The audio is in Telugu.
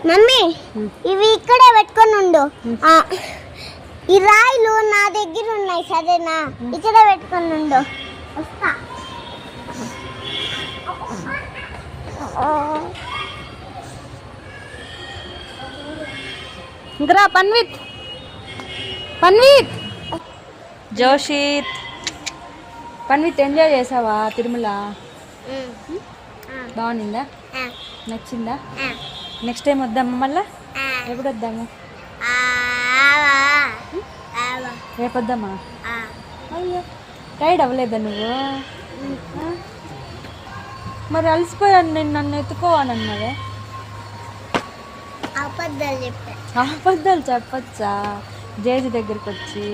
మమ్మీ ఇవి ఇక్కడే పెట్టుకొని ఉండు. ఈ రాయిలు నా దగ్గర ఉన్నాయి, సరేనా? ఇక్కడే పెట్టుకొని ఉండు, వస్తా. ఇంకా పన్విత్ జోషిత్ పన్విత్ ఎంజాయ్ చేసావా తిరుమల? బాగుందా? నచ్చిందా? నెక్స్ట్ టైం వద్దామా మళ్ళా? ఎప్పుడు వద్దాము? రేపు వద్దామా? అయ్యో టైర్డ్ అవ్వలేదా నువ్వు? మరి అలసిపోయాను నేను, నన్ను ఎత్తుకోవాలన్నదే. అబద్ధాలు చెప్పచ్చా జేజీ దగ్గరికి వచ్చి?